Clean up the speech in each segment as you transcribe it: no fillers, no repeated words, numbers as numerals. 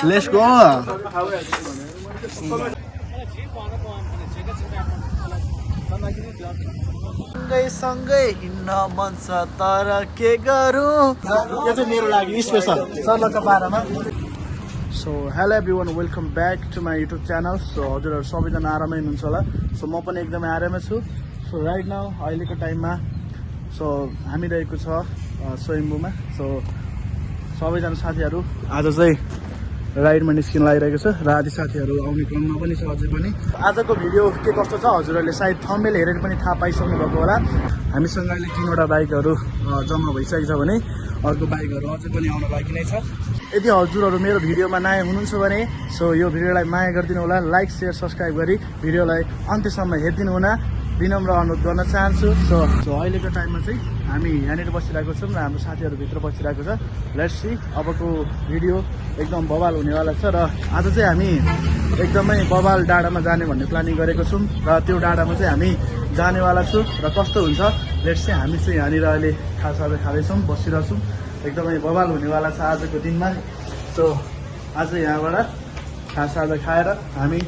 Let's go. सँगै हिँड्न मन छ तर के गरौँ यो चाहिँ मेरो लागि स्पेशल सर्लका बारेमा so hello everyone welcome back to my YouTube channel so हजुरहरू सबैजना आरामै हुनुहुन्छ होला सो म पनि एकदमै आरामै छु सो राइट नाउ अहिलेको टाइममा सो हामी रहेको छ स्वयम्भूमा सो सबैजना साथीहरू आज चाहिँ राइडमा निस्किन लागिरहेको छ र आदि साथीहरू आउने क्रममा पनि छ अझै पनि आजको भिडियो के कस्तो छ हजुरहरूले सायद थम्बनेल हेरेर पनि थाहा पाइसक्नु भएको होला हामीसँग अहिले 3वटा बाइकहरू जम्मा भइसकेको छ भने अर्को बाइकहरू अझै पनि आउन बाँकी नै छ यदि हजुरहरू मेरो भिडियोमा नयाँ हुनुहुन्छ भने सो यो भिडियोलाई माया गरिदिनु होला लाइक सेयर सब्सक्राइब गरी भिडियोलाई अन्त्यसम्म हेरिदिनु हुन विनम्र अनुरोध गर्न चाहन्छु सो अहिलेको टाइममा चाहिँ हामी यहाँनिर बसिरहेको छौँ र हाम्रो साथीहरू भित्र बसिरहेको छ लेट्स सी अबको भिडियो एकदम बवाल हुनेवाला छ र आज चाहिँ हामी एकदमै बवाल डाँडामा जाने भन्ने प्लानिङ गरेको छौँ र त्यो डाँडामा चाहिँ हामी जानेवाला छु र कस्तो हुन्छ लेट्स चाहिँ हामी चाहिँ यहाँनिर अहिले खाजासाजा खाँदैछौँ बसिरहेछौँ एकदमै बवाल हुनेवाला छ आजको दिनमा सो आज यहाँबाट खाजासाजा खाएर हामी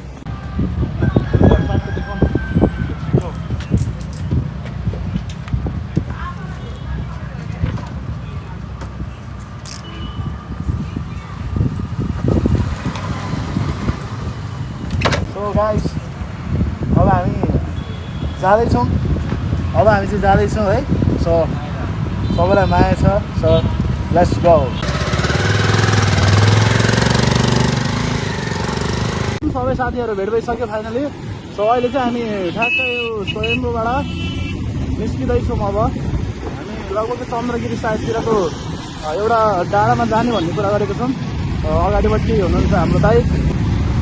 गाइस अब हामी जाँदैछौँ है सो सबैलाई माया छ सो लेट्स गो सबै साथीहरू भेट भइसक्यो फाइनली सो अहिले चाहिँ हामी ठ्याक्कै यो स्वयम्भूबाट निस्किँदैछौँ अब हामी लगभग चन्द्रगिरी साइडतिरको एउटा डाँडामा जाने भन्ने कुरा गरेको छौँ अगाडिपट्टि हुनुहुन्छ हाम्रो दाइ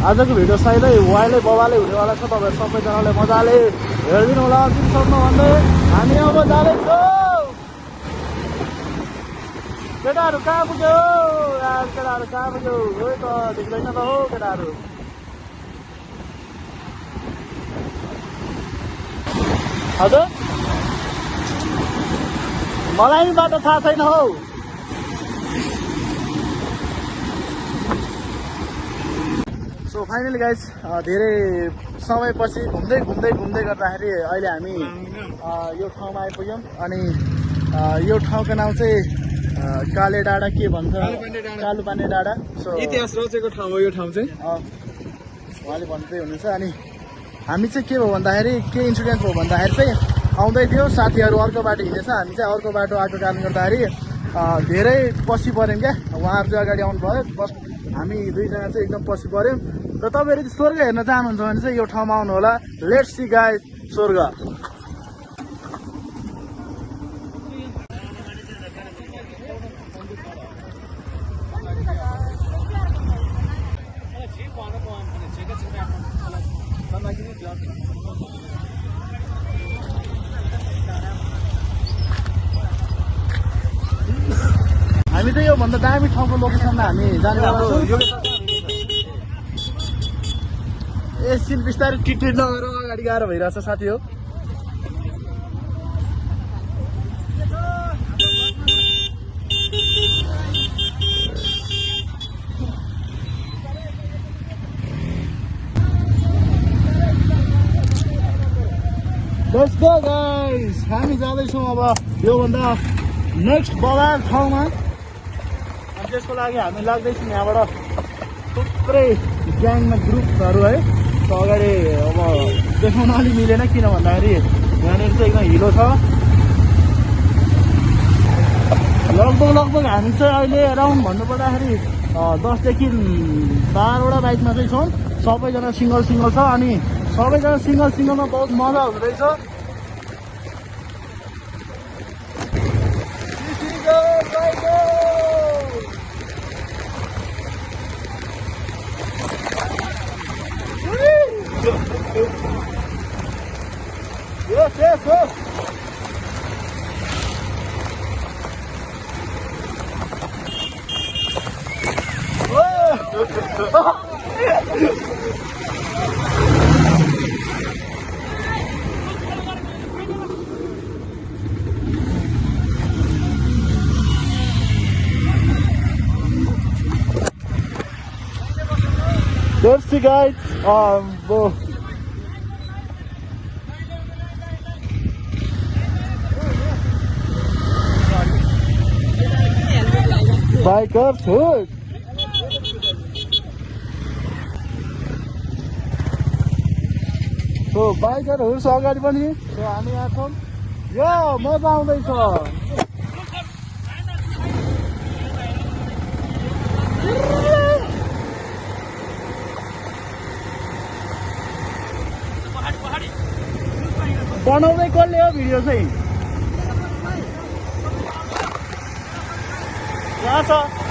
आजको भिडियो सायदै वाइलै बवालै हुनेवाला छ तपाईँहरू सबैजनाले मजाले हेरिदिनु होला अन्तिमसम्म भन्दै हामी अब जाँदैछौँ केटाहरू कहाँ पुग्यो केटाहरू कहाँ पुग्यो यही त देख्दैन त हो केटाहरू हजुर मलाई नि बाटो थाहा छैन हौ सो फाइनली गाइज धेरै समयपछि घुम्दै गर्दाखेरि अहिले हामी यो ठाउँमा आइपुग्यौँ अनि यो ठाउँको नाम चाहिँ काले डाँडा के भन्छ कालुपाने डाँडा सो इतिहास रचेको ठाउँ हो यो ठाउँ चाहिँ उहाँले भन्दै हुनुहुन्छ अनि हामी चाहिँ के भयो भन्दाखेरि के इन्सिडेन्ट भयो भन्दाखेरि चाहिँ आउँदै थियो साथीहरू अर्को बाटो हिँडेछ हामी चाहिँ अर्को बाटो आएको कारणले गर्दाखेरि धेरै पछि पऱ्यौँ क्या उहाँहरू चाहिँ अगाडि आउनु भयो बस हामी दुईजना चाहिँ एकदम पछि पऱ्यौँ र तपाईँहरू यदि स्वर्ग हेर्न चाहनुहुन्छ भने चाहिँ यो ठाउँमा आउनु होला लेट्स सी गाइस स्वर्ग हामी चाहिँ योभन्दा दामी ठाउँको लोकेसनमा हामी जानेवाला छौँ एकछिन बिस्तारै टिकटिक नगरेर अगाडि गाह्रो भइरहेछ साथी हो लेट्स गो गाइस हामी जाँदैछौँ अब योभन्दा नेक्स्ट बवाल ठाउँमा अनि त्यसको लागि हामी लाग्दैछौँ यहाँबाट थुप्रै ग्याङमा ग्रुपहरू है त अगाडि अब देखाउन अलिक मिलेन किन भन्दाखेरि यहाँनिर चाहिँ एकदम हिलो छ लगभग हामी चाहिँ अहिले एराउन्ड भन्नुपर्दाखेरि 10 देखि 12वटा बाइकमा चाहिँ छौँ सबैजना सिङ्गल छ अनि सबैजना सिङ्गलमा बहुत मजा हुँदो रहेछ yes. Let's see, guys. Bikers, hood. So, बाइकरहरू छ अगाडि पनि हामी यहाँ छौँ यो मजा आउँदैछ बनाउँदै कसले हो भिडियो चाहिँ यहाँ छ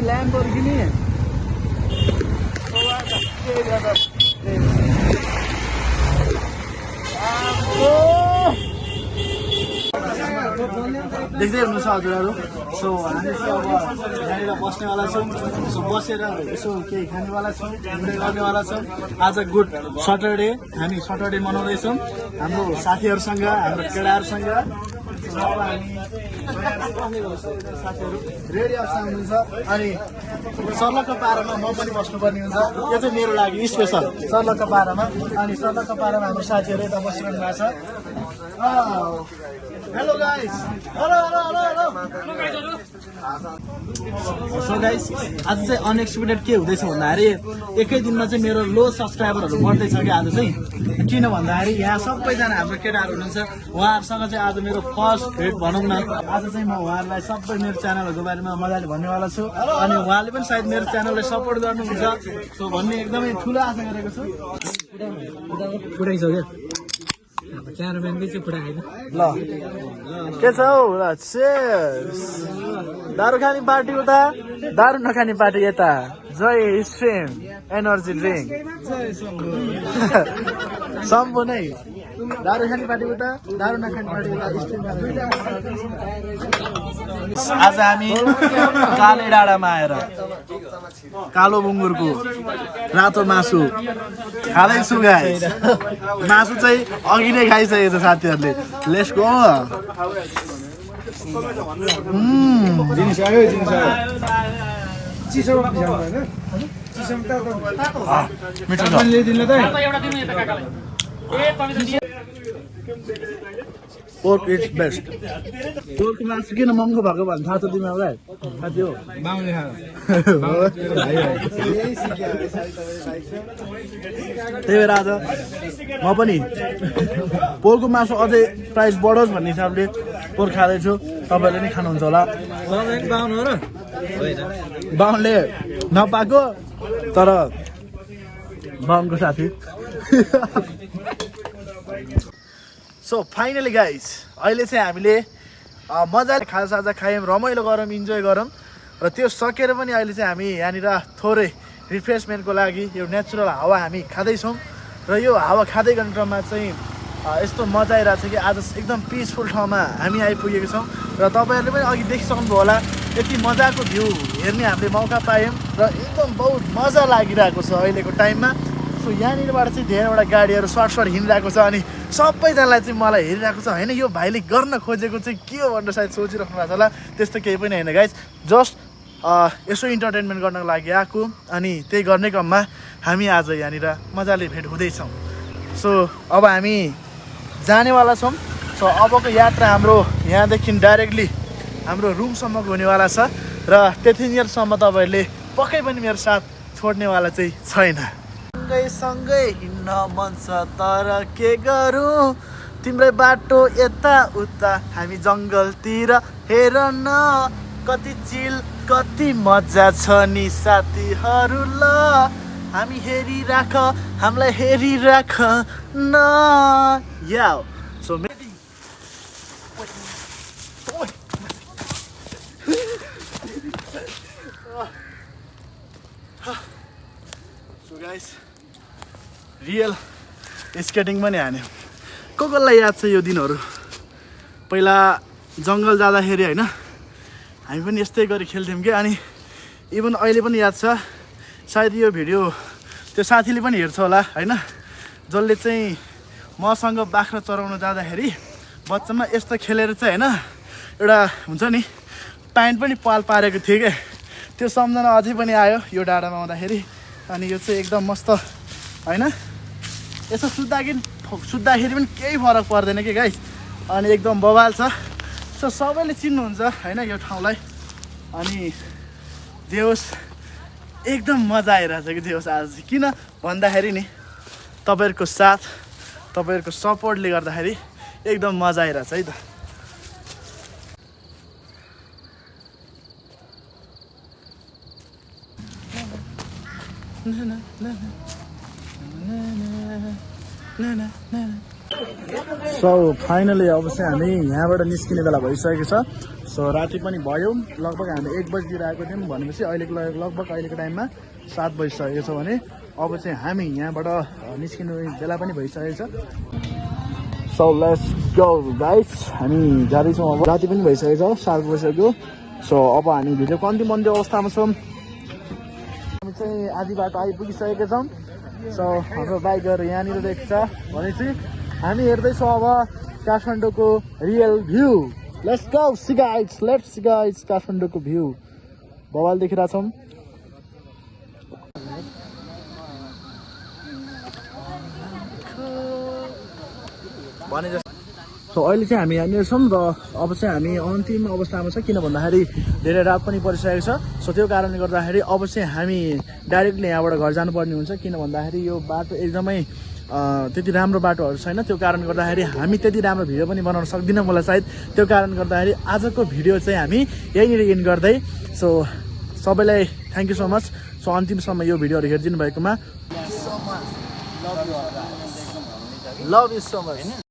Lamborghini. देख्दै हुनुहुन्छ हजुरहरू सो हामी चाहिँ अब यहाँनिर बस्नेवाला छौँ सो बसेर यसो केही खानेवाला छौँ घुम्दै गर्नेवाला छौँ आज गुड सटरडे हामी सटरडे मनाउँदैछौँ हाम्रो साथीहरूसँग हाम्रो केटाहरूसँग साथीहरू रेडी अवस्था हुनुहुन्छ अनि सर्लक्क पारामा म पनि बस्नुपर्ने हुन्छ यो चाहिँ मेरो लागि स्पेसल सर्लक्क पारामा अनि सर्लक्क पारामा हाम्रो साथीहरू यता बसिरहनु भएको छ hello guys hello so guys आज चाहिँ अनएक्सपेक्टेड के हुँदैछ भन्दाखेरि एकै दिनमा चाहिँ मेरो लो सब्सक्राइबरहरू बढ्दैछ कि आज चाहिँ किन भन्दाखेरि यहाँ सबैजना हाम्रो केटाहरू हुनुहुन्छ उहाँहरूसँग चाहिँ आज मेरो फर्स्ट भेट भनौँ न आज चाहिँ म उहाँहरूलाई सबै मेरो च्यानलहरूको बारेमा मजाले भन्नेवाला छु अनि उहाँले पनि सायद मेरो च्यानललाई सपोर्ट गर्नुहुन्छ सो भन्ने एकदमै ठुलो आशा गरेको छु फुटाइसक्यो क्यारामेनकै चाहिँ फुटाएन ल के छ हौ ल दारू खाने पार्टी उता दारू नखाने पार्टी यता जय स्ट्रिम एनर्जी ड्रिङ्क सम्भो नै दारू खाने पार्टी उता दारू नखाने पार्टी उता स्ट्रिम आज हामी काले डाँडामा आएर कालो बुङ्गुरको रातो मासु खाँदैछु गाइस मासु चाहिँ अघि नै खाइसकेको छ साथीहरूले let's go pork is best pork मासु किन महँगो भएको भन्नु थाहा छ तिमीहरूलाई थाहा थियो बाहुनले खाएर त्यही भएर आज म पनि पोर्कको मासु अझै प्राइस बढोस् भन्ने हिसाबले पोर्क खाँदैछु तपाईँहरूले नि खानुहुन्छ होला बाहुन हो र बाहुनले नपाएको तर बाहुनको साथी सो फाइनली गाइस अहिले चाहिँ हामीले मजाले खाजासाजा खायौँ रमाइलो गरौँ इन्जोय गरौँ र त्यो सकेर पनि अहिले चाहिँ हामी यहाँनिर थोरै रिफ्रेसमेन्टको लागि यो नेचुरल हावा हामी खाँदैछौँ र यो हावा खाँदै गर्ने क्रममा चाहिँ यस्तो मजा आइरहेको छ कि आज एकदम पिसफुल ठाउँमा हामी आइपुगेको छौँ र तपाईँहरूले पनि अघि देखिसक्नुभयो होला यति मजाको भ्यू हेर्ने हामीले मौका पायौँ र एकदम बहुत मजा लागिरहेको छ अहिलेको टाइममा सो यहाँनिरबाट चाहिँ धेरैवटा गाडीहरू सर्ट हिँडिरहेको छ अनि सबैजनालाई चाहिँ मलाई हेरिरहेको छ होइन यो भाइले गर्न खोजेको चाहिँ के हो भनेर सायद सोचिराख्नु भएको छ होला त्यस्तो केही पनि होइन गाइज जस्ट यसो इन्टरटेनमेन्ट गर्नको लागि आएको अनि त्यही गर्ने क्रममा हामी आज यहाँनिर मजाले भेट हुँदैछौँ सो अब हामी जानेवाला छौँ सो अबको यात्रा हाम्रो यहाँदेखि डाइरेक्टली हाम्रो रुमसम्मको हुनेवाला छ र त्यतिन्जेलसम्म तपाईँहरूले पक्कै पनि मेरो साथ छोड्नेवाला चाहिँ छैन सँगै हिँड्न मन छ तर के गरौँ तिम्रै बाटो यता उता हामी जङ्गलतिर हेर न कति चिल कति मजा छ नि साथीहरू ल हामी हेरिराख हामीलाई हेरिराख न या सो गाइस रियल स्केटिङ पनि हान्यो कसलाई याद छ यो दिनहरू पहिला जङ्गल जाँदाखेरि होइन हामी पनि यस्तै गरी खेल्थ्यौँ कि अनि इभन अहिले पनि याद छ सायद यो भिडियो त्यो साथीले पनि हेर्छ होला होइन जसले चाहिँ मसँग बाख्रा चराउन जाँदाखेरि बच्चामा यस्तो खेलेर चाहिँ होइन एउटा हुन्छ नि प्यान्ट पनि पाल पारेको थियो क्या त्यो सम्झना अझै पनि आयो यो डाँडामा आउँदाखेरि अनि यो चाहिँ एकदम मस्त होइन यसो सुत्दाखेरि पनि केही फरक पर्दैन कि गाइस अनि एकदम बवाल छ सो सबैले चिन्नुहुन्छ होइन यो ठाउँलाई अनि जे होस् एकदम मजा आइरहेछ कि जे होस् आज चाहिँ किन भन्दाखेरि नि तपाईँहरूको साथ तपाईँहरूको सपोर्टले गर्दाखेरि एकदम मजा आइरहेछ है त सो फाइनली अब चाहिँ हामी यहाँबाट निस्किने बेला भइसकेको छ सो राति पनि भयो लगभग हामी 1 बजीतिर आएको थियौँ भनेपछि लगभग अहिलेको टाइममा 7 बजिसकेको छ भने अब चाहिँ हामी यहाँबाट निस्किने बेला पनि भइसकेको छ सो लेट्स गो गाइस हामी जाँदैछौँ अब राति पनि भइसकेको छ 7 बजिसक्यो सो अब हामी भिडियोको अन्तिम अवस्थामा छौँ हामी चाहिँ आधी बाटो आइपुगिसकेका छौँ सो हाम्रो बाइकहरू यहाँनिर रहेको छ भनेपछि हामी हेर्दैछौँ अब काठमाडौँको रियल भ्यू लेट्स गाइस काठमाडौँको भ्यू बवाल देखिरहेछौँ भने जस्तो सो अहिले चाहिँ हामी यहाँनिर छौँ र अब चाहिँ हामी अन्तिम अवस्थामा छ किन भन्दाखेरि धेरै रात पनि परिसकेको छ सो त्यो कारणले गर्दाखेरि अब चाहिँ हामी डाइरेक्टली यहाँबाट घर जानुपर्ने हुन्छ किन भन्दाखेरि यो बाटो एकदमै त्यति राम्रो बाटोहरू छैन त्यो कारणले गर्दाखेरि हामी त्यति राम्रो भिडियो पनि बनाउन सक्दिनौँ होला सायद त्यो कारणले गर्दाखेरि आजको भिडियो चाहिँ हामी यहीँनिर इन्ड गर्दै सो सबैलाई thank you so much so अन्तिमसम्म यो भिडियोहरू हेरिदिनु भएकोमा लभ यु सो मच